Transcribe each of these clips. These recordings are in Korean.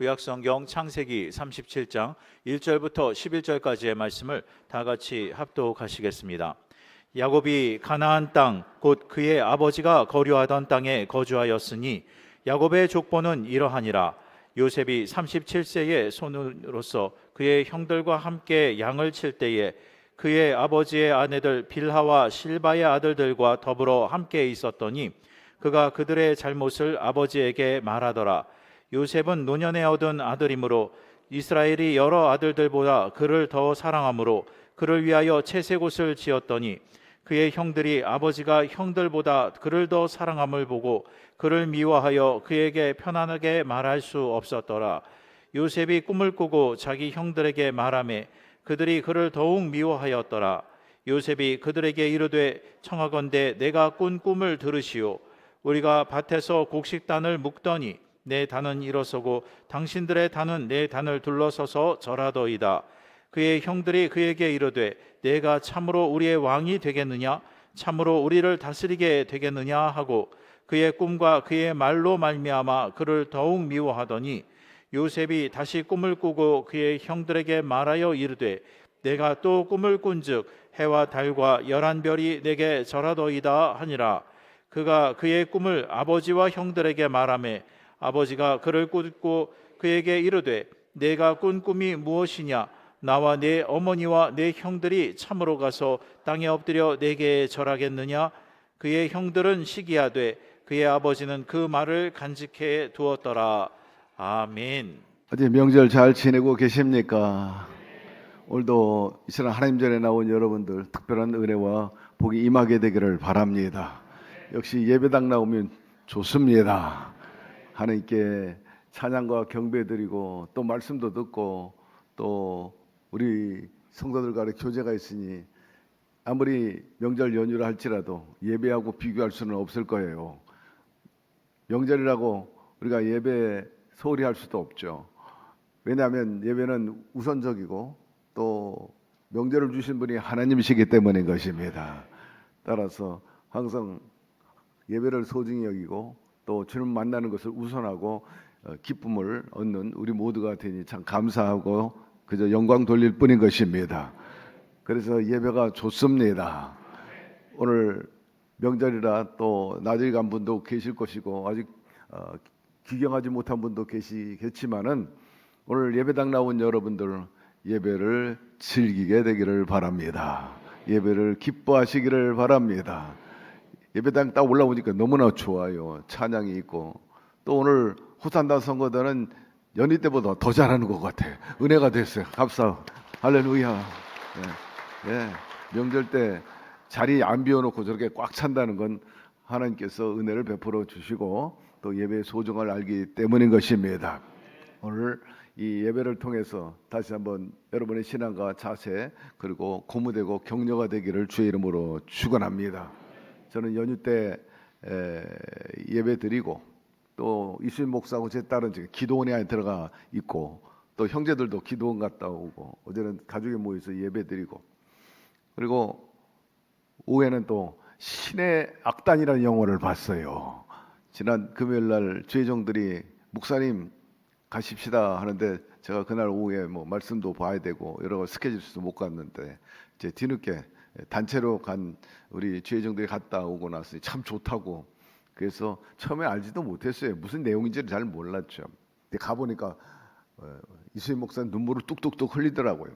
구약성경 창세기 37장 1절부터 11절까지의 말씀을 다 같이 합독하시겠습니다. 야곱이 가나안 땅 곧 그의 아버지가 거류하던 땅에 거주하였으니 야곱의 족보는 이러하니라. 요셉이 37세의 손으로서 그의 형들과 함께 양을 칠 때에 그의 아버지의 아내들 빌하와 실바의 아들들과 더불어 함께 있었더니 그가 그들의 잘못을 아버지에게 말하더라. 요셉은 노년에 얻은 아들이므로 이스라엘이 여러 아들들보다 그를 더 사랑하므로 그를 위하여 채색옷을 지었더니 그의 형들이 아버지가 형들보다 그를 더 사랑함을 보고 그를 미워하여 그에게 편안하게 말할 수 없었더라. 요셉이 꿈을 꾸고 자기 형들에게 말하매 그들이 그를 더욱 미워하였더라. 요셉이 그들에게 이르되 청하건대 내가 꾼 꿈을 들으시오. 우리가 밭에서 곡식단을 묶더니 내 단은 일어서고 당신들의 단은 내 단을 둘러서서 절하더이다. 그의 형들이 그에게 이르되 내가 참으로 우리의 왕이 되겠느냐? 참으로 우리를 다스리게 되겠느냐? 하고 그의 꿈과 그의 말로 말미암아 그를 더욱 미워하더니 요셉이 다시 꿈을 꾸고 그의 형들에게 말하여 이르되 내가 또 꿈을 꾼즉 해와 달과 11별이 내게 절하더이다 하니라. 그가 그의 꿈을 아버지와 형들에게 말하매 아버지가 그를 꾸짖고 그에게 이르되 내가 꾼 꿈이 무엇이냐? 나와 내 어머니와 내 형들이 참으로 가서 땅에 엎드려 내게 절하겠느냐? 그의 형들은 시기하되 그의 아버지는 그 말을 간직해 두었더라. 아멘. 어제 명절 잘 지내고 계십니까? 오늘도 이스라엘 하나님 전에 나온 여러분들 특별한 은혜와 복이 임하게 되기를 바랍니다. 역시 예배당 나오면 좋습니다. 하나님께 찬양과 경배 드리고 또 말씀도 듣고 또 우리 성도들 간에 교제가 있으니 아무리 명절 연휴를 할지라도 예배하고 비교할 수는 없을 거예요. 명절이라고 우리가 예배 소홀히 할 수도 없죠. 왜냐하면 예배는 우선적이고 또 명절을 주신 분이 하나님이시기 때문인 것입니다. 따라서 항상 예배를 소중히 여기고 또 주님 만나는 것을 우선하고 기쁨을 얻는 우리 모두가 되니 참 감사하고 그저 영광 돌릴 뿐인 것입니다. 그래서 예배가 좋습니다. 오늘 명절이라 또 나들이 간 분도 계실 것이고 아직 귀경하지 못한 분도 계시겠지만은 오늘 예배당 나온 여러분들 예배를 즐기게 되기를 바랍니다. 예배를 기뻐하시기를 바랍니다. 예배당 딱 올라오니까 너무나 좋아요. 찬양이 있고 또 오늘 호산나 선거단은 연희 때보다 더 잘하는 것 같아. 은혜가 됐어요. 감사. 할렐루야. 예. 명절 때 자리 안 비워놓고 저렇게 꽉 찬다는 건 하나님께서 은혜를 베풀어 주시고 또 예배의 소중함을 알기 때문인 것입니다. 오늘 이 예배를 통해서 다시 한번 여러분의 신앙과 자세 그리고 고무되고 격려가 되기를 주의 이름으로 축원합니다. 저는 연휴 때 예배 드리고 또 이수인 목사하고 제 딸은 지금 기도원에 안에 들어가 있고 또 형제들도 기도원 갔다 오고 어제는 가족이 모여서 예배 드리고 그리고 오후에는 또 신의 악단이라는 영화를 봤어요. 지난 금요일 날 주의종들이 목사님 가십시다 하는데 제가 그날 오후에 뭐 말씀도 봐야 되고 여러 가지 스케줄도 못 갔는데 이제 뒤늦게 단체로 간 우리 주의종들이 갔다 오고 나서 참 좋다고 그래서 처음에 알지도 못했어요. 무슨 내용인지를 잘 몰랐죠. 근데 가보니까 이수인 목사님 눈물을 뚝뚝뚝 흘리더라고요.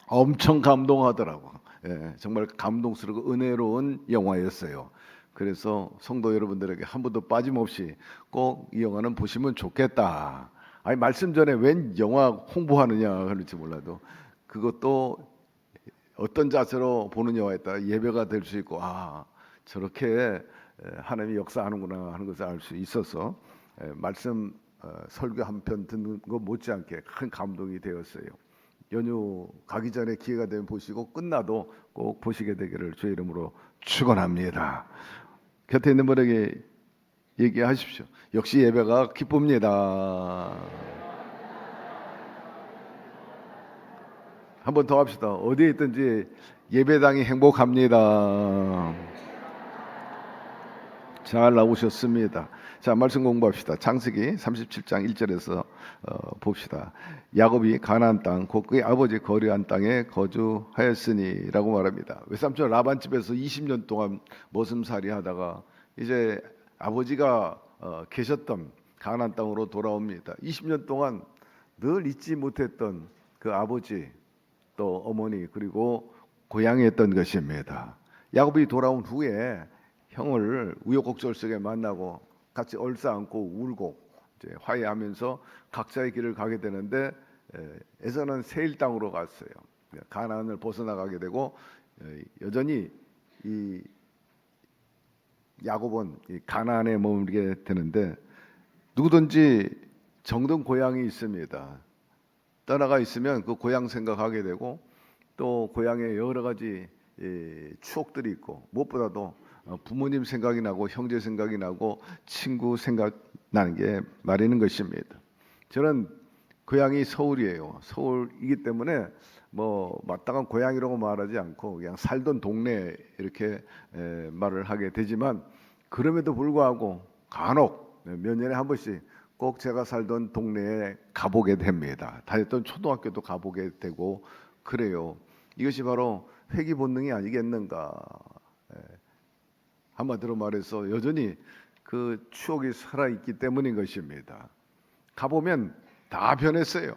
엄청 감동하더라고. 예, 정말 감동스럽고 은혜로운 영화였어요. 그래서 성도 여러분들에게 한 번도 빠짐없이 꼭 이 영화는 보시면 좋겠다. 아니 말씀 전에 웬 영화 홍보하느냐 그럴지 몰라도 그것도 어떤 자세로 보는 영화에 따라 예배가 될 수 있고 아 저렇게 하나님이 역사하는구나 하는 것을 알 수 있어서 말씀 설교 한 편 듣는 것 못지않게 큰 감동이 되었어요. 연휴 가기 전에 기회가 되면 보시고 끝나도 꼭 보시게 되기를 주의 이름으로 축원합니다. 곁에 있는 분에게 얘기하십시오. 역시 예배가 기쁩니다. 한 번 더 합시다. 어디에 있든지 예배당이 행복합니다. 잘 나오셨습니다. 자, 말씀 공부합시다. 창세기 37장 1절에서 봅시다. 야곱이 가나안 땅 곧 그의 아버지 거류한 땅에 거주하였으니라고 말합니다. 외삼촌 라반 집에서 20년 동안 머슴살이 하다가 이제 아버지가 계셨던 가나안 땅으로 돌아옵니다. 20년 동안 늘 잊지 못했던 그 아버지 또 어머니 그리고 고향에 있던 것입니다. 야곱이 돌아온 후에 형을 우여곡절 속에 만나고 같이 얼싸안고 울고 이제 화해하면서 각자의 길을 가게 되는데 에서는 세일 땅으로 갔어요. 가나안을 벗어나가게 되고 여전히 이 야곱은 이 가나안에 머물게 되는데 누구든지 정든 고향이 있습니다. 떠나가 있으면 그 고향 생각하게 되고 또 고향에 여러 가지 추억들이 있고 무엇보다도 부모님 생각이 나고 형제 생각이 나고 친구 생각 나는 게 말이는 것입니다. 저는 고향이 서울이에요. 서울이기 때문에 뭐 마땅한 고향이라고 말하지 않고 그냥 살던 동네 이렇게 말을 하게 되지만 그럼에도 불구하고 간혹 몇 년에 한 번씩 꼭 제가 살던 동네에 가보게 됩니다. 다녔던 초등학교도 가보게 되고 그래요. 이것이 바로 회귀 본능이 아니겠는가. 한마디로 말해서 여전히 그 추억이 살아있기 때문인 것입니다. 가보면 다 변했어요.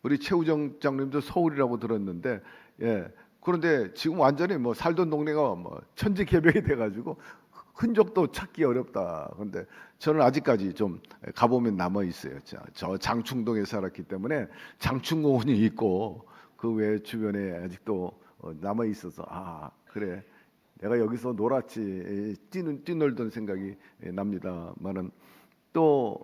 우리 최우정 장님도 서울이라고 들었는데, 그런데 지금 완전히 뭐 살던 동네가 뭐 천지개벽이 돼가지고 흔적도 찾기 어렵다. 그런데 저는 아직까지 좀 가보면 남아 있어요. 저 장충동에 살았기 때문에 장충공원이 있고 그 외 주변에 아직도 남아 있어서 그래. 내가 여기서 놀았지 뛰놀던 생각이 납니다만은 또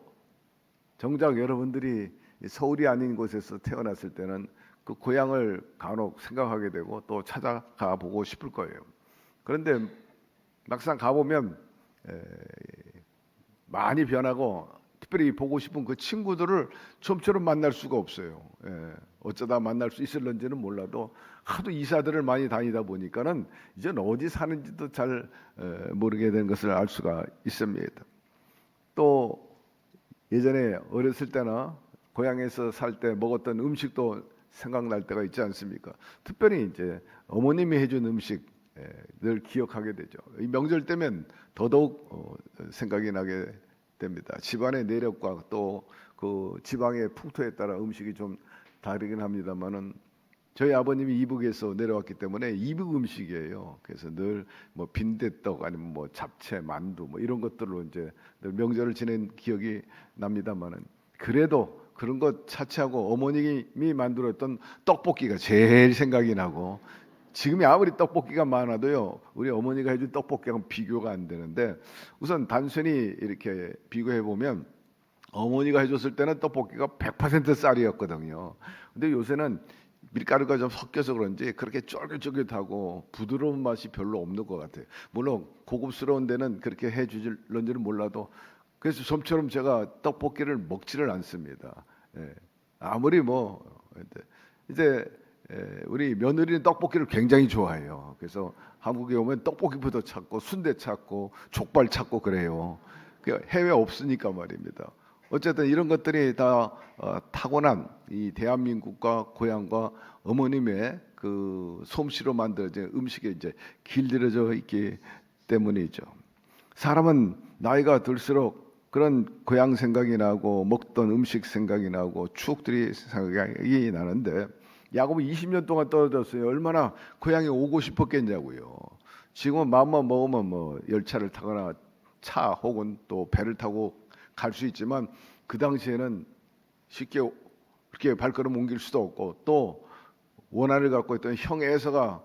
정작 여러분들이 서울이 아닌 곳에서 태어났을 때는 그 고향을 간혹 생각하게 되고 또 찾아가 보고 싶을 거예요. 그런데 막상 가보면 많이 변하고 특별히 보고 싶은 그 친구들을 좀처럼 만날 수가 없어요. 어쩌다 만날 수 있을런지는 몰라도 하도 이사들을 많이 다니다 보니까는 이제는 어디 사는지도 잘 모르게 된 것을 알 수가 있습니다. 또 예전에 어렸을 때나 고향에서 살 때 먹었던 음식도 생각날 때가 있지 않습니까? 특별히 이제 어머님이 해준 음식 늘 기억하게 되죠. 이 명절 때면 더더욱 생각이 나게 됩니다. 집안의 내력과 또 그 지방의 풍토에 따라 음식이 좀 다르긴 합니다만은 저희 아버님이 이북에서 내려왔기 때문에 이북 음식이에요. 그래서 늘 뭐 빈대떡 아니면 뭐 잡채, 만두 뭐 이런 것들로 이제 늘 명절을 지낸 기억이 납니다만은 그래도 그런 것 차치하고 어머님이 만들었던 떡볶이가 제일 생각이 나고 지금이 아무리 떡볶이가 많아도요 우리 어머니가 해준 떡볶이랑 비교가 안 되는데 우선 단순히 이렇게 비교해 보면 어머니가 해줬을 때는 떡볶이가 100% 쌀이었거든요. 근데 요새는 밀가루가 좀 섞여서 그런지 그렇게 쫄깃쫄깃하고 부드러운 맛이 별로 없는 것 같아요. 물론 고급스러운 데는 그렇게 해주질런지는 몰라도 그래서 좀처럼 제가 떡볶이를 먹지를 않습니다. 아무리 뭐 이제 우리 며느리는 떡볶이를 굉장히 좋아해요. 그래서 한국에 오면 떡볶이부터 찾고 순대 찾고 족발 찾고 그래요. 해외 없으니까 말입니다. 어쨌든 이런 것들이 다 타고난 이 대한민국과 고향과 어머님의 그 솜씨로 만들어진 음식에 이제 길들여져 있기 때문이죠. 사람은 나이가 들수록 그런 고향 생각이 나고 먹던 음식 생각이 나고 추억들이 생각이 나는데 야곱이 20년 동안 떨어졌어요. 얼마나 고향에 오고 싶었겠냐고요. 지금은 마음만 먹으면 뭐 열차를 타거나 차 혹은 또 배를 타고 갈 수 있지만 그 당시에는 쉽게 그렇게 발걸음 옮길 수도 없고 또 원한을 갖고 있던 형 에서가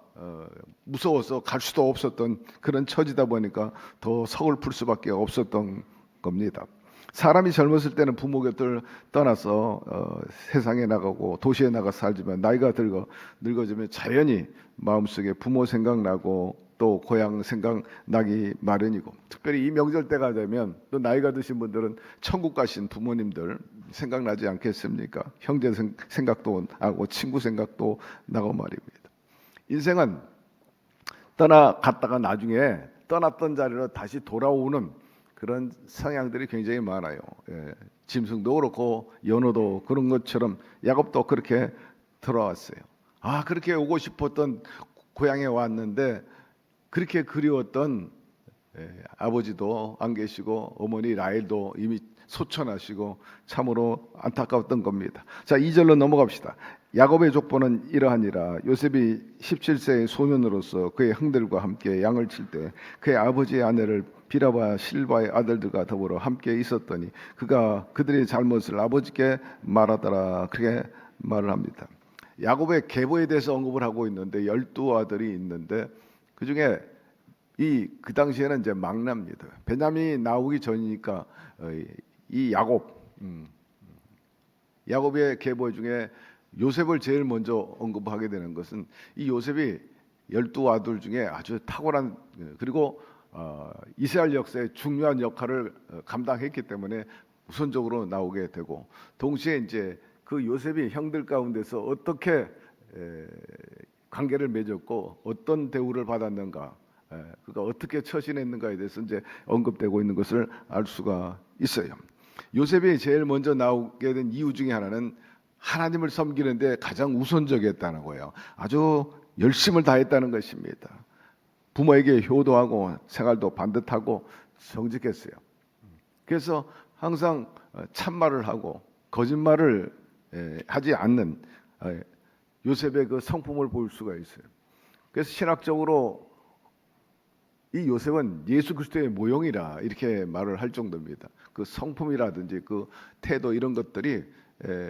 무서워서 갈 수도 없었던 그런 처지다 보니까 더 서글플 수밖에 없었던 겁니다. 사람이 젊었을 때는 부모 곁을 떠나서 세상에 나가고 도시에 나가 살지만 나이가 늙어지면 자연히 마음속에 부모 생각나고 또 고향 생각나기 마련이고 특별히 이 명절 때가 되면 또 나이가 드신 분들은 천국 가신 부모님들 생각나지 않겠습니까? 형제 생각도 나고 친구 생각도 나고 말입니다. 인생은 떠나갔다가 나중에 떠났던 자리로 다시 돌아오는 그런 성향들이 굉장히 많아요. 짐승도 그렇고 연어도 그런 것처럼 야곱도 그렇게 돌아왔어요. 그렇게 오고 싶었던 고향에 왔는데 그렇게 그리웠던 아버지도 안 계시고 어머니 라헬도 이미 소천하시고 참으로 안타까웠던 겁니다. 자, 2절로 넘어갑시다. 야곱의 족보는 이러하니라. 요셉이 17세의 소년으로서 그의 형들과 함께 양을 칠 때 그의 아버지의 아내를 비라와 실바의 아들들과 더불어 함께 있었더니 그가 그들의 잘못을 아버지께 말하더라. 그렇게 말을 합니다. 야곱의 계보에 대해서 언급을 하고 있는데 12아들이 있는데 그중에 그 당시에는 이제 막내입니다. 베냐민이 나오기 전이니까 이 야곱의 계보 중에 요셉을 제일 먼저 언급하게 되는 것은 이 요셉이 12아들 중에 아주 탁월한 그리고 이스라엘 역사의 중요한 역할을 감당했기 때문에 우선적으로 나오게 되고 동시에 이제 그 요셉이 형들 가운데서 어떻게 관계를 맺었고 어떤 대우를 받았는가, 그가 어떻게 처신했는가에 대해서 이제 언급되고 있는 것을 알 수가 있어요. 요셉이 제일 먼저 나오게 된 이유 중에 하나는 하나님을 섬기는데 가장 우선적이었다는 거예요. 아주 열심을 다했다는 것입니다. 부모에게 효도하고 생활도 반듯하고 정직했어요. 그래서 항상 참말을 하고 거짓말을 하지 않는 요셉의 그 성품을 볼 수가 있어요. 그래서 신학적으로 이 요셉은 예수 그리스도의 모형이라 이렇게 말을 할 정도입니다. 그 성품이라든지 그 태도 이런 것들이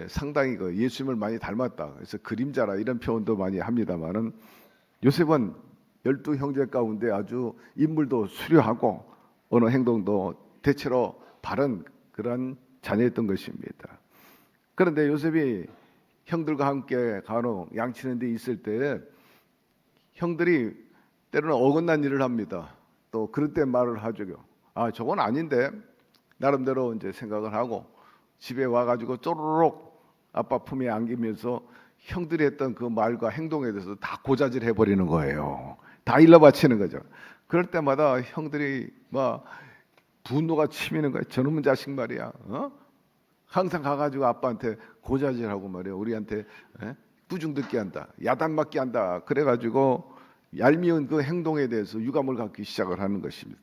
상당히 그 예수님을 많이 닮았다. 그래서 그림자라 이런 표현도 많이 합니다만은 요셉은 12형제 가운데 아주 인물도 수려하고 어느 행동도 대체로 바른 그런 자녀였던 것입니다. 그런데 요셉이 형들과 함께 간혹 양치는 데 있을 때 형들이 때로는 어긋난 일을 합니다. 또 그럴 때 말을 하죠. 저건 아닌데 나름대로 이제 생각을 하고 집에 와가지고 쪼르륵 아빠 품에 안기면서 형들이 했던 그 말과 행동에 대해서 다 고자질 해버리는 거예요. 다 일러바치는 거죠. 그럴 때마다 형들이 막 분노가 치미는 거예요. 저놈의 자식 말이야. 항상 가가지고 아빠한테 고자질하고 말이야. 우리한테 꾸중 듣게 한다. 야단 맞게 한다. 그래가지고 얄미운 그 행동에 대해서 유감을 갖기 시작을 하는 것입니다.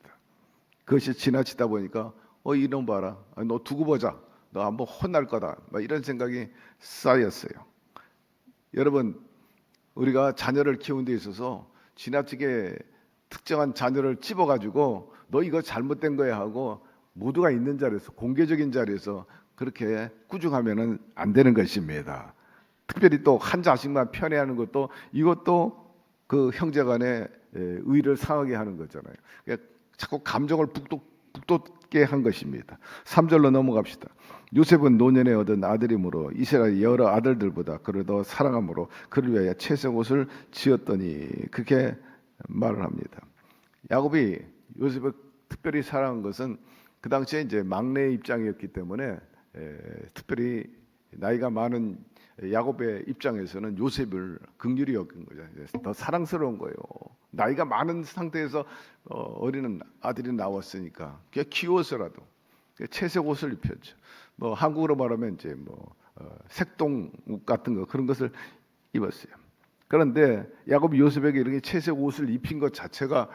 그것이 지나치다 보니까 이놈 봐라. 너 두고 보자. 너 한번 혼날 거다. 막 이런 생각이 쌓였어요. 여러분, 우리가 자녀를 키우는 데 있어서 지나치게 특정한 자녀를 집어가지고 너 이거 잘못된 거야 하고 모두가 있는 자리에서 공개적인 자리에서 그렇게 꾸중하면은 안 되는 것입니다. 특별히 또 한 자식만 편애하는 것도 이것도 그 형제간의 의를 상하게 하는 거잖아요. 그러니까 자꾸 감정을 북돋게 한 것입니다. 3절로 넘어갑시다. 요셉은 노년에 얻은 아들이므로 이스라엘 여러 아들들보다 그를 더 사랑함으로 그를 위하여 채색 옷을 지었더니 그렇게 말을 합니다. 야곱이 요셉을 특별히 사랑한 것은 그 당시에 이제 막내의 입장이었기 때문에 특별히 나이가 많은 야곱의 입장에서는 요셉을 긍휼히 여긴 거죠. 더 사랑스러운 거예요. 나이가 많은 상태에서 어린 아들이 나왔으니까 그냥 키워서라도 채색 옷을 입혔죠. 뭐 한국으로 말하면 이제 색동옷 같은 거 그런 것을 입었어요. 그런데 야곱이 요셉에게 이렇게 채색 옷을 입힌 것 자체가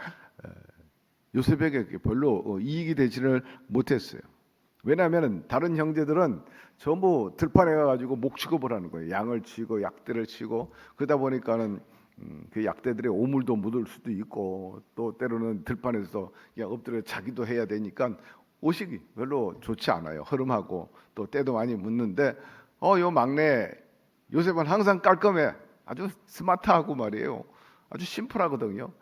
요셉에게 별로 이익이 되지를 못했어요. 왜냐하면 다른 형제들은 전부 들판에 가가지고 목 취급을 하는 거예요. 양을 치고 약대를 치고 그러다 보니까는 그 약대들의 오물도 묻을 수도 있고 또 때로는 들판에서 그냥 엎드려 자기도 해야 되니까 옷이 별로 좋지 않아요. 허름하고 또 때도 많이 묻는데 요 막내 요셉은 항상 깔끔해. 아주 스마트하고 말이에요. 아주 심플하거든요.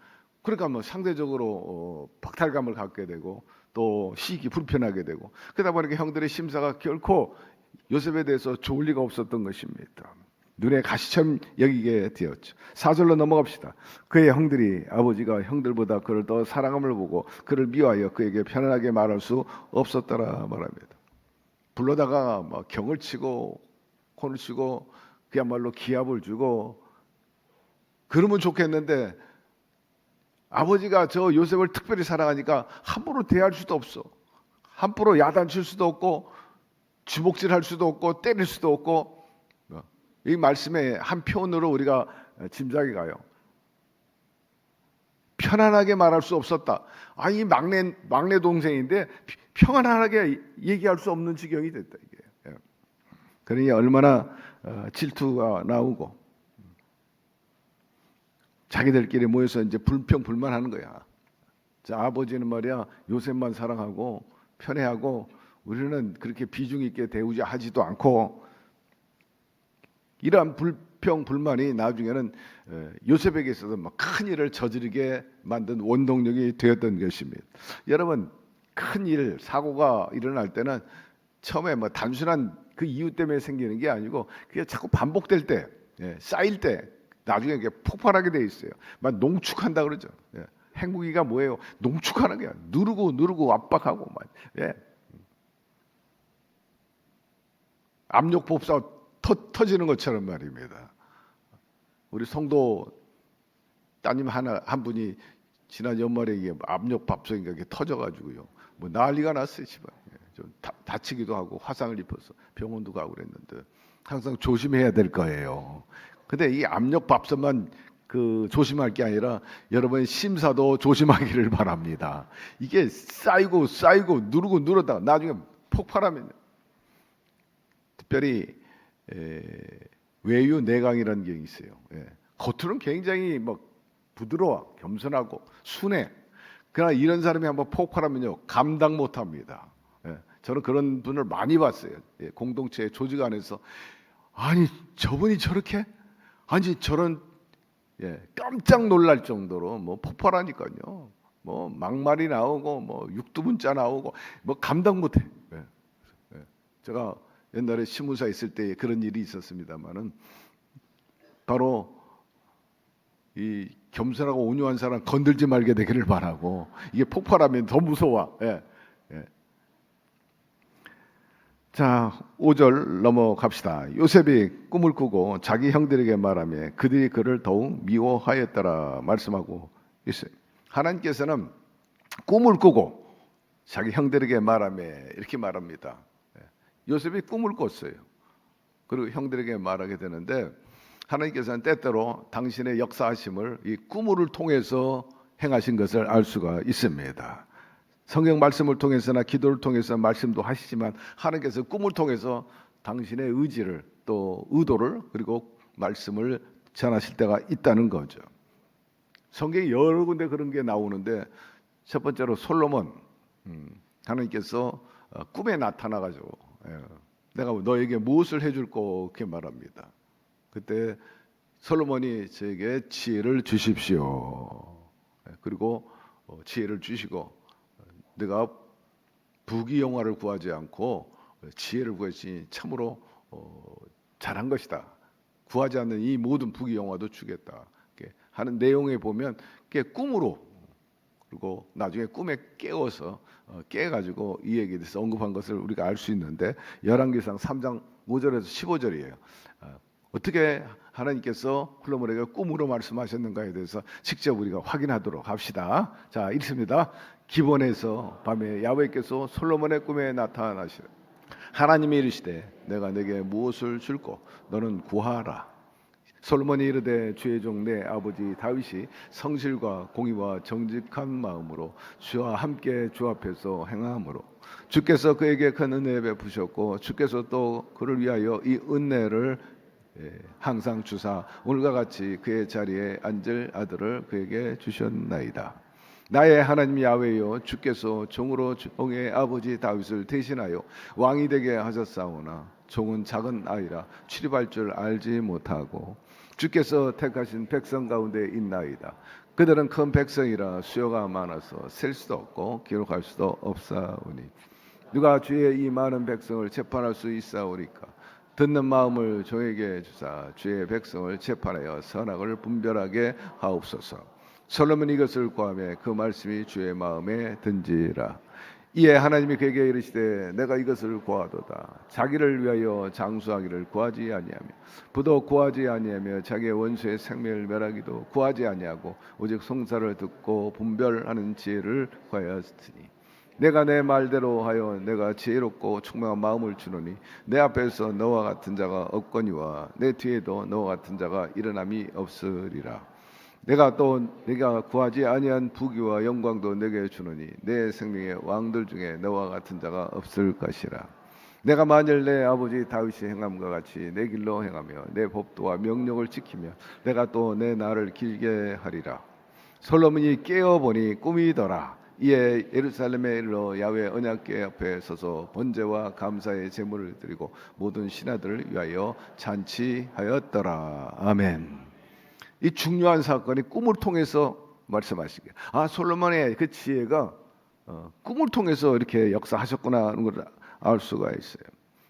그러니까 뭐 상대적으로 박탈감을 갖게 되고 또 시기 불편하게 되고 그러다 보니까 형들의 심사가 결코 요셉에 대해서 좋을 리가 없었던 것입니다. 눈에 가시처럼 여기게 되었죠. 4절로 넘어갑시다. 그의 형들이 아버지가 형들보다 그를 더 사랑함을 보고 그를 미워하여 그에게 편안하게 말할 수 없었더라 말합니다. 불러다가 막 경을 치고 콘을 치고 그야말로 기합을 주고 그러면 좋겠는데 아버지가 저 요셉을 특별히 사랑하니까 함부로 대할 수도 없어. 함부로 야단칠 수도 없고 주먹질할 수도 없고 때릴 수도 없고. 이 말씀의 한 표현으로 우리가 짐작이 가요. 편안하게 말할 수 없었다. 이 막내 동생인데 평안하게 얘기할 수 없는 지경이 됐다 이게. 그러니 얼마나 질투가 나오고 자기들끼리 모여서 이제 불평불만하는 거야. 자, 아버지는 말이야 요셉만 사랑하고 편애하고 우리는 그렇게 비중 있게 대우지 하지도 않고. 이러한 불평불만이 나중에는 요셉에게 있어서 큰 일을 저지르게 만든 원동력이 되었던 것입니다. 여러분, 큰 일, 사고가 일어날 때는 처음에 단순한 그 이유 때문에 생기는 게 아니고 그게 자꾸 반복될 때, 쌓일 때 나중에 이게 폭발하게 돼 있어요. 막 농축한다 그러죠. 행복이가 뭐예요? 농축하는 거야. 누르고 압박하고 압력 법사 터지는 것처럼 말입니다. 우리 성도 따님 한 분이 지난 연말에 이게 압력 밥솥인가 이게 터져가지고요. 난리가 났어요, 집안. 좀 다치기도 하고 화상을 입어서 병원도 가고 그랬는데 항상 조심해야 될 거예요. 근데 이 압력 밥솥만 조심할 게 아니라 여러분의 심사도 조심하기를 바랍니다. 이게 쌓이고 누르다가 나중에 폭발하면 특별히 외유 내강이라는 게 있어요. 겉으로는 굉장히 부드러워, 겸손하고 순해. 그러나 이런 사람이 한번 폭발하면요 감당 못합니다. 저는 그런 분을 많이 봤어요. 공동체 조직 안에서 아니 저분이 저렇게 저런 깜짝 놀랄 정도로 폭발하니까요. 막말이 나오고 육두문자 나오고 감당 못해. 제가 옛날에 시무사 있을 때 그런 일이 있었습니다만은 바로 이 겸손하고 온유한 사람 건들지 말게 되기를 바라고. 이게 폭발하면 더 무서워. 자, 5절 넘어갑시다. 요셉이 꿈을 꾸고 자기 형들에게 말하며 그들이 그를 더욱 미워하였더라 말씀하고 있어요. 하나님께서는 꿈을 꾸고 자기 형들에게 말하며 이렇게 말합니다. 요셉이 꿈을 꿨어요. 그리고 형들에게 말하게 되는데 하나님께서는 때때로 당신의 역사하심을 이 꿈을 통해서 행하신 것을 알 수가 있습니다. 성경 말씀을 통해서나 기도를 통해서 말씀도 하시지만 하나님께서 꿈을 통해서 당신의 의지를 또 의도를 그리고 말씀을 전하실 때가 있다는 거죠. 성경에 여러 군데 그런 게 나오는데 첫 번째로 솔로몬 하나님께서 꿈에 나타나가지고 내가 너에게 무엇을 해줄 거 그렇게 말합니다. 그때 솔로몬이 저에게 지혜를 주십시오. 그리고 지혜를 주시고 내가 부귀영화를 구하지 않고 지혜를 구했으니 참으로 잘한 것이다. 구하지 않는 이 모든 부귀영화도 주겠다. 하는 내용에 보면 그게 꿈으로 그리고 나중에 꿈에 깨워서 깨가지고 이 얘기에 대해서 언급한 것을 우리가 알 수 있는데 열왕기상 3장 5절에서 15절이에요. 어떻게 하나님께서 솔로몬에게 꿈으로 말씀하셨는가에 대해서 직접 우리가 확인하도록 합시다. 자, 읽습니다. 기본에서 밤에 야훼께서 솔로몬의 꿈에 나타나시라. 하나님이 이르시되 내가 내게 무엇을 줄꼬 너는 구하라. 솔로몬이 이르되 주의 종 내 아버지 다윗이 성실과 공의와 정직한 마음으로 주와 함께 주 앞에서 행함으로 주께서 그에게 큰 은혜 베푸셨고 주께서 또 그를 위하여 이 은혜를 항상 주사 오늘과 같이 그의 자리에 앉을 아들을 그에게 주셨나이다. 나의 하나님 야훼여 주께서 종으로 종의 아버지 다윗을 대신하여 왕이 되게 하셨사오나 종은 작은 아이라 출입할 줄 알지 못하고 주께서 택하신 백성 가운데 있나이다. 그들은 큰 백성이라 수요가 많아서 셀 수도 없고 기록할 수도 없사오니 누가 주의 이 많은 백성을 재판할 수 있사오리까. 듣는 마음을 종에게 주사 주의 백성을 재판하여 선악을 분별하게 하옵소서. 솔로몬이 이것을 구하며 그 말씀이 주의 마음에 든지라. 이에 하나님이 그에게 이르시되 내가 이것을 구하도다. 자기를 위하여 장수하기를 구하지 아니하며 부도 구하지 아니하며 자기의 원수의 생명을 멸하기도 구하지 아니하고 오직 송사를 듣고 분별하는 지혜를 구하였으니 내가 내 말대로 하여 내가 지혜롭고 총명한 마음을 주노니 내 앞에서 너와 같은 자가 없거니와 내 뒤에도 너와 같은 자가 일어남이 없으리라. 내가 또 네가 구하지 아니한 부귀와 영광도 내게 주노니 내 생명의 왕들 중에 너와 같은 자가 없을 것이라. 내가 만일 내 아버지 다윗이 행함과 같이 내 길로 행하며 내 법도와 명령을 지키며 내가 또 내 날을 길게 하리라. 솔로몬이 깨어보니 꿈이더라. 이에 예루살렘에 이르러 야훼 언약궤 앞에 서서 번제와 감사의 제물을 드리고 모든 신하들을 위하여 잔치하였더라. 아멘. 이 중요한 사건이 꿈을 통해서 말씀하시게. 솔로몬의 그 지혜가 꿈을 통해서 이렇게 역사하셨구나 하는 걸 알 수가 있어요.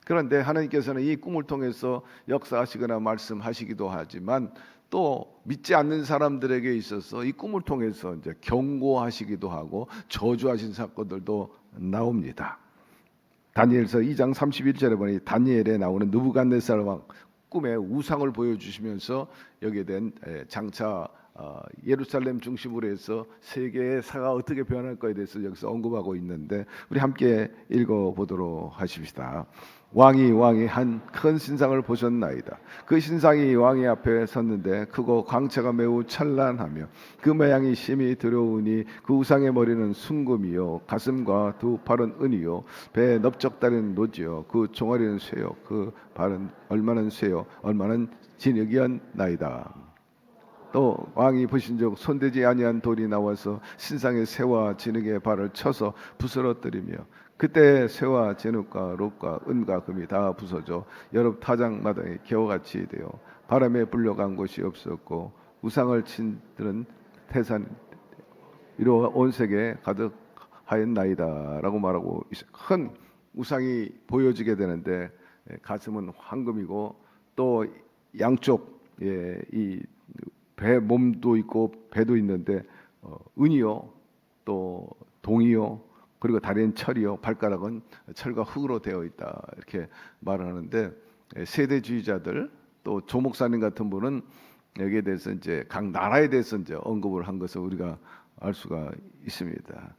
그런데 하나님께서는 이 꿈을 통해서 역사하시거나 말씀하시기도 하지만 또 믿지 않는 사람들에게 있어서 이 꿈을 통해서 이제 경고하시기도 하고 저주하신 사건들도 나옵니다. 다니엘서 2장 31절에 보니 다니엘에 나오는 느부갓네살 왕 꿈에 우상을 보여주시면서 여기에 대한 장차 예루살렘 중심으로 해서 세계의 사가 어떻게 변할 거에 대해서 여기서 언급하고 있는데 우리 함께 읽어보도록 하십시다. 왕이 한 큰 신상을 보셨나이다. 그 신상이 왕의 앞에 섰는데 크고 광채가 매우 찬란하며 그 모양이 심히 두려우니 그 우상의 머리는 순금이요 가슴과 두 팔은 은이요 배에 넓적다리는 노지요 그 종아리는 쇠요 그 발은 얼마는 쇠요 얼마는 진흙이었나이다. 또 왕이 보신 적 손대지 아니한 돌이 나와서 신상의 쇠와 진흙의 발을 쳐서 부스러뜨리며 그때 쇠와 진흙과 록과 은과 금이 다 부서져 여러 타작마당에 겨우같이 되어 바람에 불려간 곳이 없었고 우상을 친 들은 태산 이로 온 세계에 가득하였나이다라고 말하고 있어요. 큰 우상이 보여지게 되는데 가슴은 황금이고 또 양쪽 이 배 몸도 있고 배도 있는데 은이요 또 동이요 그리고 다리는 철이요 발가락은 철과 흙으로 되어 있다 이렇게 말하는데 세대주의자들 또 조 목사님 같은 분은 여기에 대해서 이제 각 나라에 대해서 이제 언급을 한 것을 우리가 알 수가 있습니다.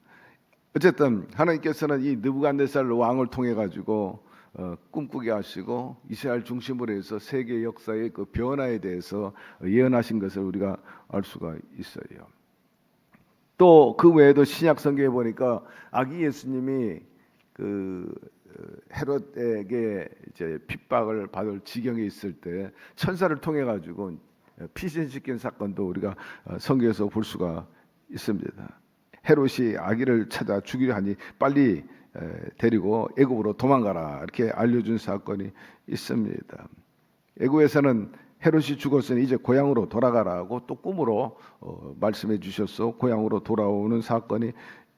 어쨌든 하나님께서는 이 느부갓네살 왕을 통해 가지고 꿈꾸게 하시고 이스라엘 중심으로 해서 세계 역사의 그 변화에 대해서 예언하신 것을 우리가 알 수가 있어요. 또 그 외에도 신약 성경에 보니까 아기 예수님이 그 헤롯에게 이제 핍박을 받을 지경에 있을 때 천사를 통해 가지고 피신시킨 사건도 우리가 성경에서 볼 수가 있습니다. 헤롯이 아기를 찾아 죽이려 하니 빨리 데리고 애굽으로 도망가라 이렇게 알려준 사건이 있습니다. 애굽에서는 헤롯이 죽었으니 이제 고향으로 돌아가라고 또 꿈으로 말씀해 주셔서 고향으로 돌아오는 사건이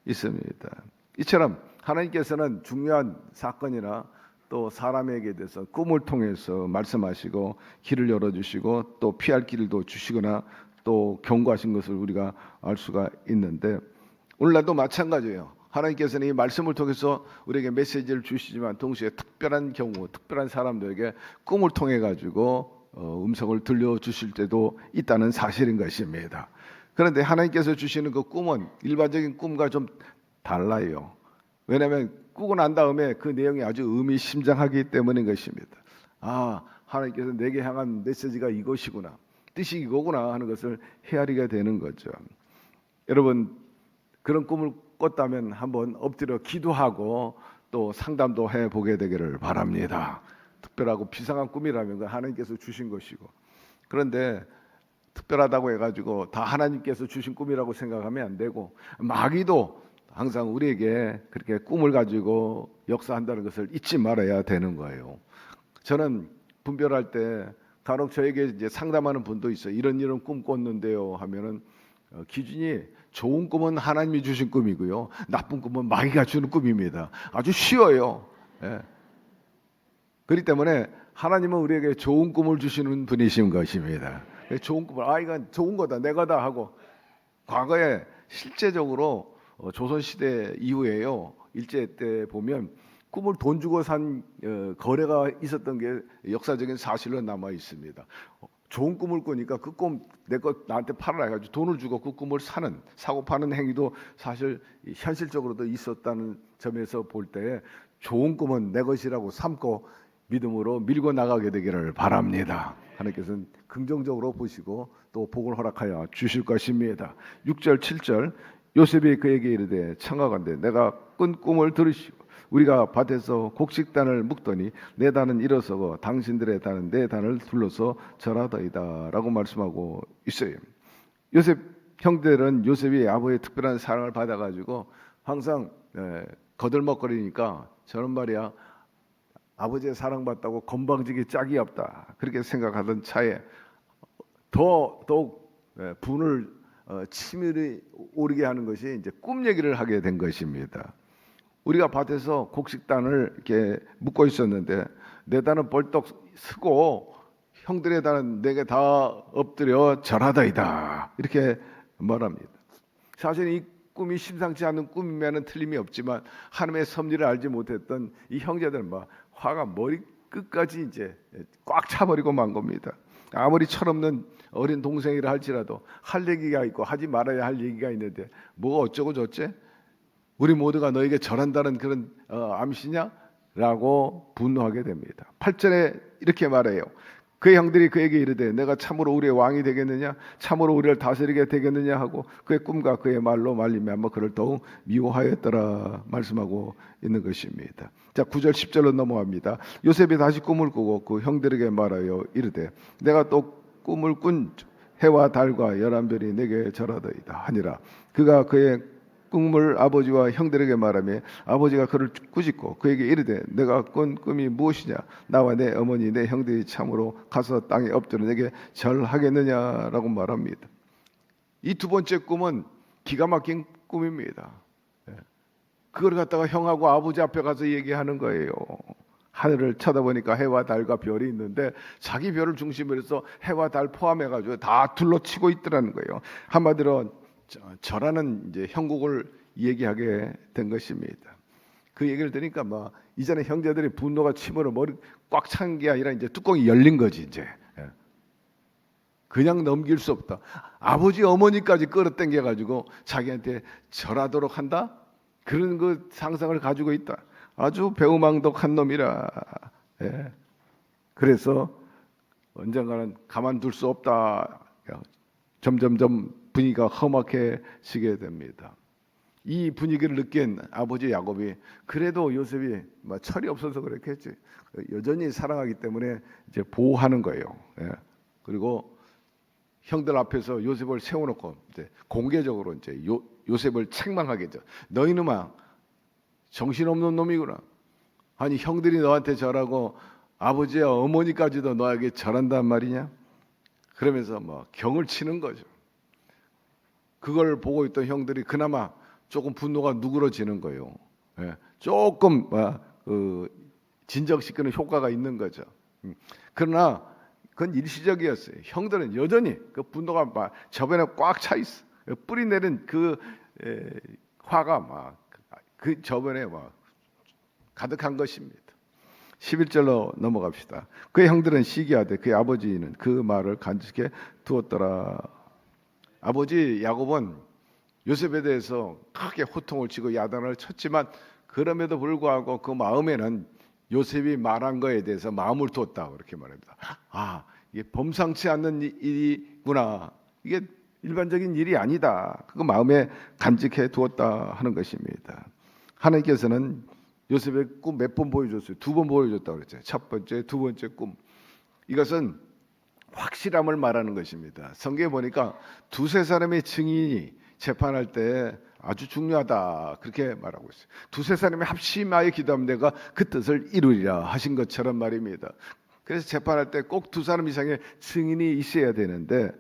있습니다. 이처럼 하나님께서는 중요한 사건이나 또 사람에게 대해서 꿈을 통해서 말씀하시고 길을 열어주시고 또 피할 길도 주시거나 또 경고하신 것을 우리가 알 수가 있는데 오늘날도 마찬가지예요. 하나님께서는 이 말씀을 통해서 우리에게 메시지를 주시지만 동시에 특별한 경우, 특별한 사람들에게 꿈을 통해 가지고 음성을 들려주실 때도 있다는 사실인 것입니다. 그런데 하나님께서 주시는 그 꿈은 일반적인 꿈과 좀 달라요. 왜냐하면 꾸고 난 다음에 그 내용이 아주 의미심장하기 때문인 것입니다. 하나님께서 내게 향한 메시지가 이것이구나, 뜻이 이거구나 하는 것을 헤아리게 되는 거죠. 여러분 그런 꿈을 꿨다면 한번 엎드려 기도하고 또 상담도 해보게 되기를 바랍니다. 특별하고 비상한 꿈이라면 하나님께서 주신 것이고, 그런데 특별하다고 해가지고 다 하나님께서 주신 꿈이라고 생각하면 안 되고 마귀도 항상 우리에게 그렇게 꿈을 가지고 역사한다는 것을 잊지 말아야 되는 거예요. 저는 분별할 때 간혹 저에게 이제 상담하는 분도 있어요. 이런 꿈 꿨는데요 하면은 기준이 좋은 꿈은 하나님이 주신 꿈이고요, 나쁜 꿈은 마귀가 주는 꿈입니다. 아주 쉬워요. 그렇기 때문에 하나님은 우리에게 좋은 꿈을 주시는 분이신 것입니다. 좋은 꿈을 이건 좋은 거다 내 거다 하고, 과거에 실제적으로 조선시대 이후에요 일제 때 보면 꿈을 돈 주고 산 거래가 있었던 게 역사적인 사실로 남아 있습니다. 좋은 꿈을 꾸니까 그 꿈 내 거 나한테 팔아라 해가지고 돈을 주고 그 꿈을 사고 파는 행위도 사실 현실적으로도 있었다는 점에서 볼 때 좋은 꿈은 내 것이라고 삼고 믿음으로 밀고 나가게 되기를 바랍니다. 하나님께서는 긍정적으로 보시고 또 복을 허락하여 주실 것입니다. 6절 7절 요셉이 그에게 이르되 청하건대 내가 꾼 꿈을 들으시고 우리가 밭에서 곡식단을 묶더니 내 단은 일어서고 당신들의 단은 내 단을 둘러서 절하더이다 라고 말씀하고 있어요. 요셉 형들은 요셉이 아버지의 특별한 사랑을 받아가지고 항상 거들먹거리니까 저런 말이야 아버지의 사랑받다고 건방지기 짝이 없다 그렇게 생각하던 차에 더욱 분을 치밀히 오르게 하는 것이 이제 꿈 얘기를 하게 된 것입니다. 우리가 밭에서 곡식단을 이렇게 묶고 있었는데 내 단은 벌떡 서고 형들의 단은 내게 다 엎드려 절하더이다 이렇게 말합니다. 사실 이 꿈이 심상치 않은 꿈이면은 틀림이 없지만 하나님의 섭리를 알지 못했던 이 형제들은 화가 머리 끝까지 이제 꽉 차버리고 만 겁니다. 아무리 철없는 어린 동생이라 할지라도 할 얘기가 있고 하지 말아야 할 얘기가 있는데 뭐가 어쩌고 저쩌지? 우리 모두가 너에게 절한다는 그런 암시냐? 라고 분노하게 됩니다. 8절에 이렇게 말해요. 그의 형들이 그에게 이르되 내가 참으로 우리의 왕이 되겠느냐? 참으로 우리를 다스리게 되겠느냐? 하고 그의 꿈과 그의 말로 말미암아 그를 더욱 미워하였더라 말씀하고 있는 것입니다. 자 9절 10절로 넘어갑니다. 요셉이 다시 꿈을 꾸고 그 형들에게 말하여 이르되 내가 또 꿈을 꾼 해와 달과 11별이 내게 절하더이다 하니라. 그가 그의 꿈을 아버지와 형들에게 말하며 아버지가 그를 꾸짖고 그에게 이르되 내가 꾼 꿈이 무엇이냐 나와 내 어머니 내 형들이 참으로 가서 땅에 엎드려 내게 절하겠느냐라고 말합니다. 이 두 번째 꿈은 기가 막힌 꿈입니다. 그걸 갖다가 형하고 아버지 앞에 가서 얘기하는 거예요. 하늘을 쳐다보니까 해와 달과 별이 있는데 자기 별을 중심으로 해서 해와 달 포함해가지고 다 둘러치고 있더라는 거예요. 한마디로 절하는 이제 형국을 얘기하게 된 것입니다. 그 얘기를 들으니까 이전에 형제들이 분노가 치밀어 머리 꽉 찬 게 아니라 이제 뚜껑이 열린 거지 이제. 그냥 넘길 수 없다. 아버지 어머니까지 끌어당겨 가지고 자기한테 절하도록 한다. 그런 그 상상을 가지고 있다. 아주 배우망덕한 놈이라. 그래서 언젠가는 가만둘 수 없다. 점점점 분위기가 험악해지게 됩니다. 이 분위기를 느낀 아버지 야곱이 그래도 요셉이 철이 없어서 그렇겠지. 여전히 사랑하기 때문에 이제 보호하는 거예요. 그리고 형들 앞에서 요셉을 세워놓고 이제 공개적으로 이제 요셉을 책망하겠죠. 너희는만 정신없는 놈이구나. 아니 형들이 너한테 절하고 아버지와 어머니까지도 너에게 절한단 말이냐? 그러면서 경을 치는 거죠. 그걸 보고 있던 형들이 그나마 조금 분노가 누그러지는 거예요. 조금 진정시키는 효과가 있는 거죠. 그러나 그건 일시적이었어요. 형들은 여전히 그 분노가 저변에 꽉 차 있어. 뿌리 내린 그 화가 그 저변에 가득한 것입니다. 11절로 넘어갑시다. 그의 형들은 시기하되 그의 아버지는 그 말을 간직해 두었더라. 아버지 야곱은 요셉에 대해서 크게 호통을 치고 야단을 쳤지만 그럼에도 불구하고 그 마음에는 요셉이 말한 거에 대해서 마음을 두었다 그렇게 말합니다. 이게 범상치 않는 일이구나. 이게 일반적인 일이 아니다. 그거 마음에 간직해 두었다 하는 것입니다. 하나님께서는 요셉의 꿈 몇 번 보여줬어요. 2번 보여줬다고 그랬죠. 첫 번째, 두 번째 꿈. 이것은 확실함을 말하는 것입니다. 성경에 보니까 2-3 사람의 증인이 재판할 때 아주 중요하다 그렇게 말하고 있어요. 2-3 사람이 합심하여 기도하면 내가 그 뜻을 이루리라 하신 것처럼 말입니다. 그래서 재판할 때 꼭 2 사람 이상의 증인이 있어야 되는데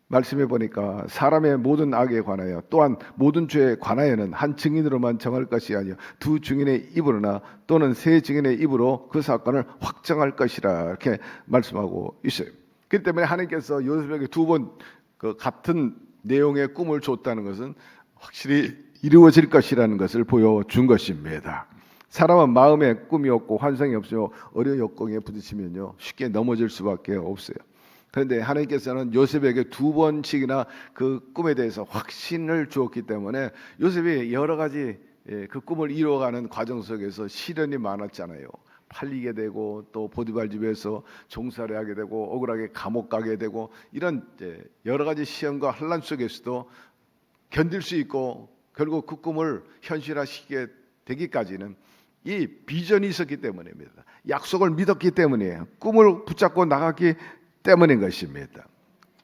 말씀해 보니까 사람의 모든 악에 관하여 또한 모든 죄에 관하여는 한 증인으로만 정할 것이 아니요 2 증인의 입으로나 또는 3 증인의 입으로 그 사건을 확정할 것이라 이렇게 말씀하고 있어요. 그렇기 때문에 하나님께서 요셉에게 2번 그 같은 내용의 꿈을 줬다는 것은 확실히 이루어질 것이라는 것을 보여준 것입니다. 사람은 마음에 꿈이 없고 환상이 없으며 어려운 역경에 부딪히면요 쉽게 넘어질 수밖에 없어요. 그런데 하나님께서는 요셉에게 2번씩이나 그 꿈에 대해서 확신을 주었기 때문에 요셉이 여러 가지 그 꿈을 이루어가는 과정 속에서 시련이 많았잖아요. 팔리게 되고 또 보디발 집에서 종살이 하게 되고 억울하게 감옥 가게 되고 이런 여러 가지 시험과 환난 속에서도 견딜 수 있고 결국 그 꿈을 현실화시키게 되기까지는 이 비전이 있었기 때문입니다. 약속을 믿었기 때문이에요. 꿈을 붙잡고 나갔기 때문인 것입니다.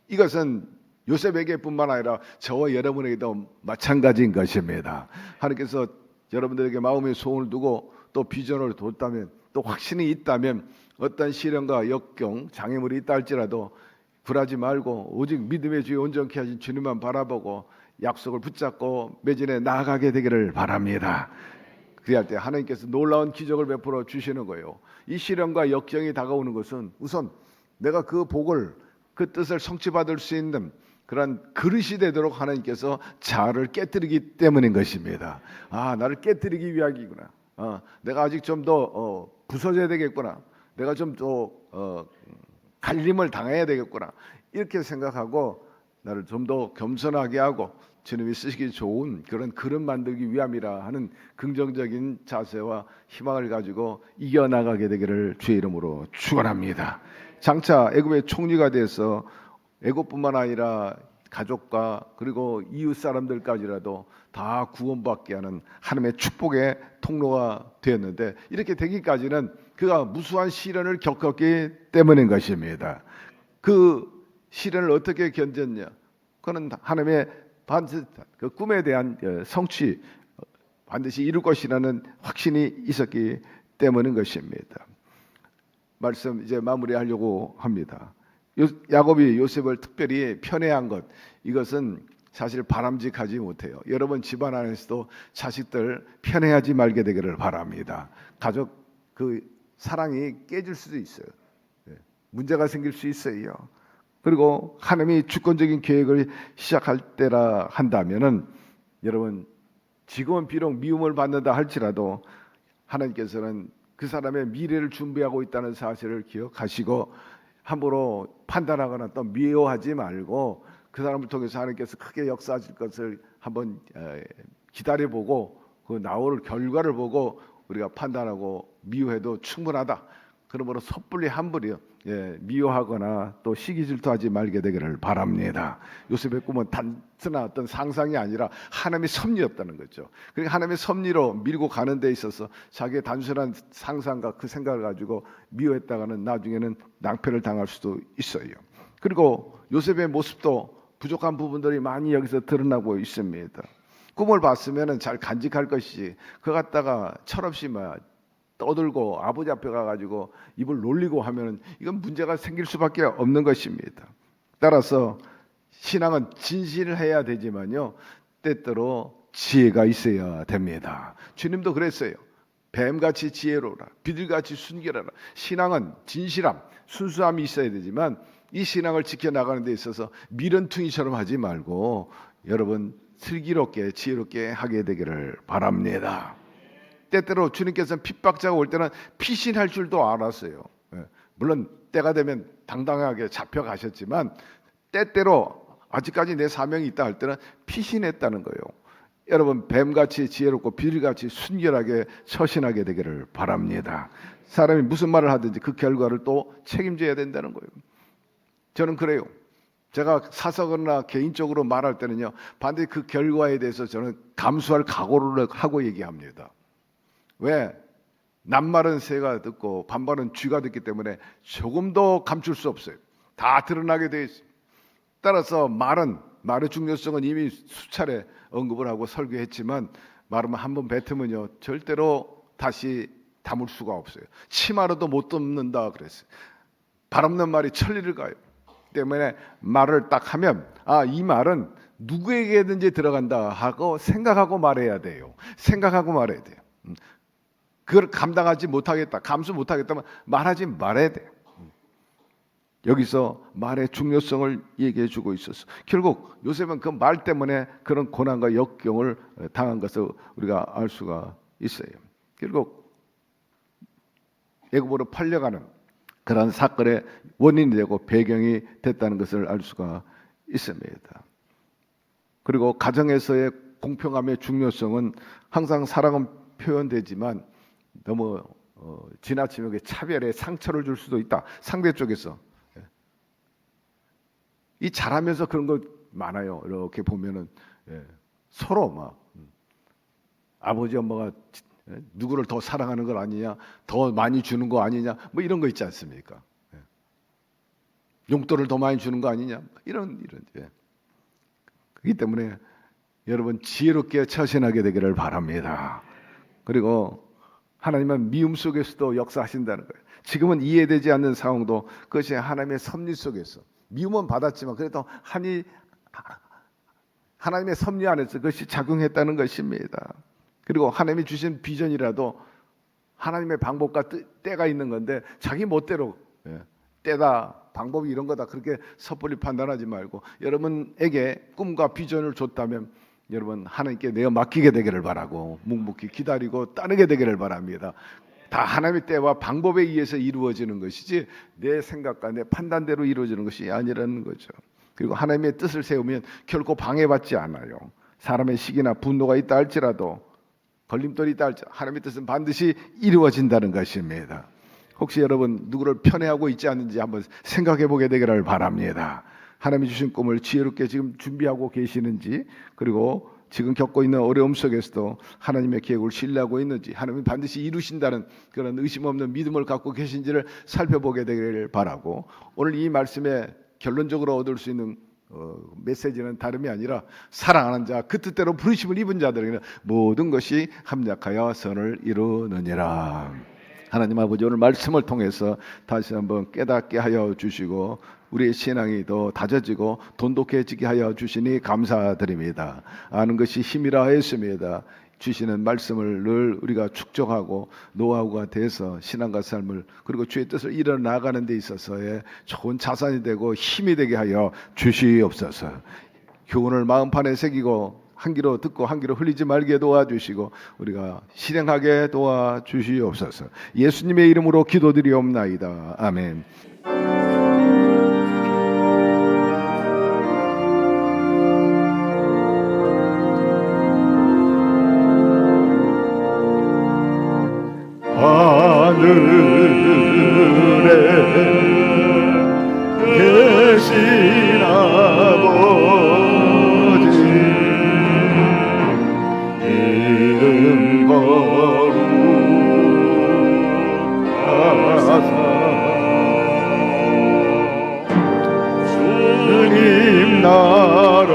이것은 요셉에게뿐만 아니라 저와 여러분에게도 마찬가지인 것입니다. 하나님께서 여러분들에게 마음의 소원을 두고 또 비전을 뒀다면 또 확신이 있다면 어떤 시련과 역경, 장애물이 있다 할지라도 굴하지 말고 오직 믿음의 주에 온전케 하신 주님만 바라보고 약속을 붙잡고 매진해 나아가게 되기를 바랍니다. 그리할 때 하나님께서 놀라운 기적을 베풀어 주시는 거예요. 이 시련과 역경이 다가오는 것은 우선 내가 그 복을 그 뜻을 성취받을 수 있는 그런 그릇이 되도록 하나님께서 자아를 깨뜨리기 때문인 것입니다. 아, 나를 깨뜨리기 위하기구나. 내가 아직 좀 더 부서져야 되겠구나. 내가 좀 더 갈림을 당해야 되겠구나. 이렇게 생각하고 나를 좀 더 겸손하게 하고 주님이 쓰시기 좋은 그런 그릇 만들기 위함이라 하는 긍정적인 자세와 희망을 가지고 이겨나가게 되기를 주의 이름으로 축원합니다. 장차 애굽의 총리가 돼서 애굽뿐만 아니라 가족과 그리고 이웃 사람들까지라도 다 구원받게 하는 하나님의 축복의 통로가 되었는데 이렇게 되기까지는 그가 무수한 시련을 겪었기 때문인 것입니다. 그 시련을 어떻게 견뎠냐? 그는 하나님의 반드시 그 꿈에 대한 성취 반드시 이룰 것이라는 확신이 있었기 때문인 것입니다. 말씀 이제 마무리하려고 합니다. 야곱이 요셉을 특별히 편애한 것 이것은 사실 바람직하지 못해요. 여러분 집안 안에서도 자식들 편애하지 말게 되기를 바랍니다. 가족 그 사랑이 깨질 수도 있어요. 문제가 생길 수 있어요. 그리고 하나님이 주권적인 계획을 시작할 때라 한다면은 여러분 지금은 비록 미움을 받는다 할지라도 하나님께서는 그 사람의 미래를 준비하고 있다는 사실을 기억하시고 함부로 판단하거나 또 미워하지 말고 그 사람을 통해서 하나님께서 크게 역사하실 것을 한번 기다려보고 그 나올 결과를 보고 우리가 판단하고 미워해도 충분하다. 그러므로 섣불리 함부로 미워하거나 또 시기 질투하지 말게 되기를 바랍니다. 요셉의 꿈은 단순한 어떤 상상이 아니라 하나님의 섭리였다는 거죠. 그러니까 하나님의 섭리로 밀고 가는 데 있어서 자기의 단순한 상상과 그 생각을 가지고 미워했다가는 나중에는 낭패를 당할 수도 있어요. 그리고 요셉의 모습도 부족한 부분들이 많이 여기서 드러나고 있습니다. 꿈을 봤으면 잘 간직할 것이지 그거 갖다가 철없이 떠들고 아버지 앞에 가가지고 입을 놀리고 하면 이건 문제가 생길 수밖에 없는 것입니다. 따라서 신앙은 진실을 해야 되지만요 때때로 지혜가 있어야 됩니다. 주님도 그랬어요. 뱀같이 지혜로라 비둘같이 순결하라. 신앙은 진실함 순수함이 있어야 되지만 이 신앙을 지켜나가는 데 있어서 미련퉁이처럼 하지 말고 여러분 슬기롭게 지혜롭게 하게 되기를 바랍니다. 때때로 주님께서는 핍박자가 올 때는 피신할 줄도 알았어요. 물론 때가 되면 당당하게 잡혀가셨지만 때때로 아직까지 내 사명이 있다 할 때는 피신했다는 거예요. 여러분 뱀같이 지혜롭고 비둘기같이 순결하게 처신하게 되기를 바랍니다. 사람이 무슨 말을 하든지 그 결과를 또 책임져야 된다는 거예요. 저는 그래요. 제가 사석이나 개인적으로 말할 때는요 반드시 그 결과에 대해서 저는 감수할 각오를 하고 얘기합니다. 왜? 남말은 새가 듣고 반말은 쥐가 듣기 때문에 조금도 감출 수 없어요. 다 드러나게 돼 있어요. 따라서 말의 중요성은 이미 수차례 언급을 하고 설교했지만 말은 한번 뱉으면요 절대로 다시 담을 수가 없어요. 치마로도 못 덮는다 그랬어요. 발 없는 말이 천리를 가요. 때문에 말을 딱 하면 이 말은 누구에게든지 들어간다 하고 생각하고 말해야 돼요. 생각하고 말해야 돼요. 그걸 감당하지 못하겠다, 감수 못하겠다면 말하지 말아야 돼요. 여기서 말의 중요성을 얘기해 주고 있었어. 결국 요셉은 그 말 때문에 그런 고난과 역경을 당한 것을 우리가 알 수가 있어요. 결국 애굽으로 팔려가는 그런 사건의 원인이 되고 배경이 됐다는 것을 알 수가 있습니다. 그리고 가정에서의 공평함의 중요성은 항상 사랑은 표현되지만 너무 지나치게 차별에 상처를 줄 수도 있다. 상대 쪽에서 이 잘하면서 그런 거 많아요. 이렇게 보면은 서로 막 아버지 엄마가 누구를 더 사랑하는 걸 아니냐, 더 많이 주는 거 아니냐, 뭐 이런 거 있지 않습니까? 용돈을 더 많이 주는 거 아니냐, 이런. 그렇기 때문에 여러분 지혜롭게 처신하게 되기를 바랍니다. 그리고 하나님은 미움 속에서도 역사하신다는 거예요. 지금은 이해되지 않는 상황도 그것이 하나님의 섭리 속에서 미움은 받았지만 그래도 하나님의 섭리 안에서 그것이 작용했다는 것입니다. 그리고 하나님이 주신 비전이라도 하나님의 방법과 때가 있는 건데 자기 멋대로 때다 방법이 이런 거다 그렇게 섣불리 판단하지 말고 여러분에게 꿈과 비전을 줬다면 여러분 하나님께 내어 맡기게 되기를 바라고 묵묵히 기다리고 따르게 되기를 바랍니다. 다 하나님의 때와 방법에 의해서 이루어지는 것이지 내 생각과 내 판단대로 이루어지는 것이 아니라는 거죠. 그리고 하나님의 뜻을 세우면 결코 방해받지 않아요. 사람의 시기나 분노가 있다 할지라도 걸림돌이 있다 할지라도 하나님의 뜻은 반드시 이루어진다는 것입니다. 혹시 여러분 누구를 편애하고 있지 않는지 한번 생각해 보게 되기를 바랍니다. 하나님이 주신 꿈을 지혜롭게 지금 준비하고 계시는지 그리고 지금 겪고 있는 어려움 속에서도 하나님의 계획을 신뢰하고 있는지 하나님이 반드시 이루신다는 그런 의심 없는 믿음을 갖고 계신지를 살펴보게 되기를 바라고 오늘 이 말씀에 결론적으로 얻을 수 있는 메시지는 다름이 아니라 사랑하는 자 그 뜻대로 부르심을 입은 자들에게는 모든 것이 합력하여 선을 이루느니라. 하나님 아버지 오늘 말씀을 통해서 다시 한번 깨닫게 하여 주시고 우리의 신앙이 더 다져지고 돈독해지게 하여 주시니 감사드립니다. 아는 것이 힘이라 했습니다. 주시는 말씀을 늘 우리가 축적하고 노하우가 돼서 신앙과 삶을 그리고 주의 뜻을 이뤄나가는 데 있어서의 좋은 자산이 되고 힘이 되게 하여 주시옵소서. 교훈을 마음판에 새기고 한 귀로 듣고 한 귀로 흘리지 말게 도와주시고 우리가 실행하게 도와주시옵소서. 예수님의 이름으로 기도드리옵나이다. 아멘. 하늘에 계신 아버지 이름 거룩하사 주님 나라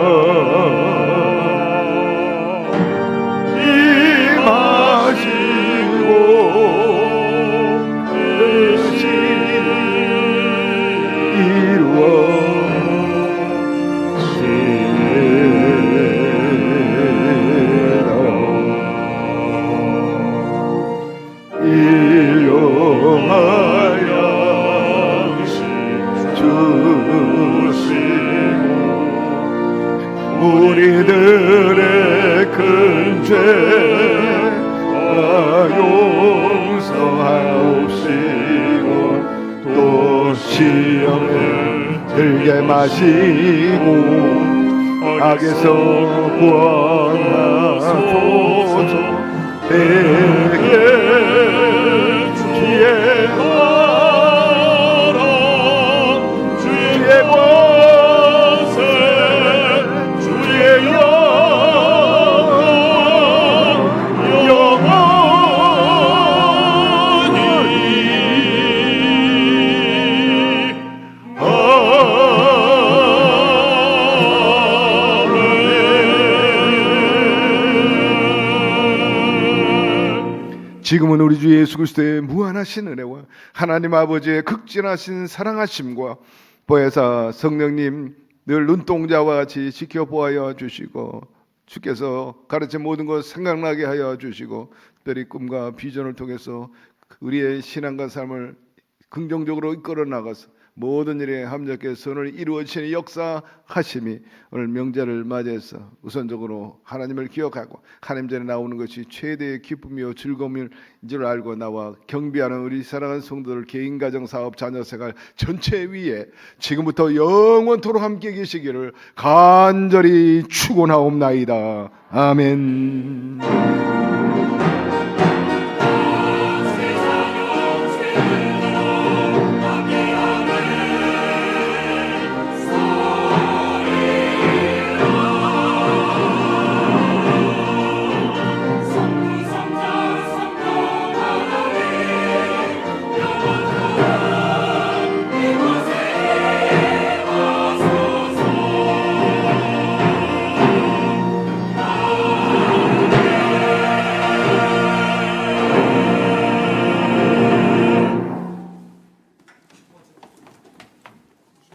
우리들의 큰 죄와 용서하옵시고 또 시험을 들게 마시고 악에서 구원하소서. 내게 주의 나라 주의 권세 주의 지금은 우리 주 예수 그리스도의 무한하신 은혜와 하나님 아버지의 극진하신 사랑하심과 보혜사 성령님 늘 눈동자와 같이 지켜보아여 주시고 주께서 가르친 모든 것 생각나게 하여 주시고 특별히 꿈과 비전을 통해서 우리의 신앙과 삶을 긍정적으로 이끌어 나가서 모든 일에 합력해 선을 이루어지는 역사하심이 오늘 명절을 맞이해서 우선적으로 하나님을 기억하고 하나님 전에 나오는 것이 최대의 기쁨이요 즐거움인 줄 알고 나와 경배하는 우리 사랑하는 성도들 개인 가정 사업 자녀 생활 전체 위에 지금부터 영원토록 함께 계시기를 간절히 축원하옵나이다. 아멘.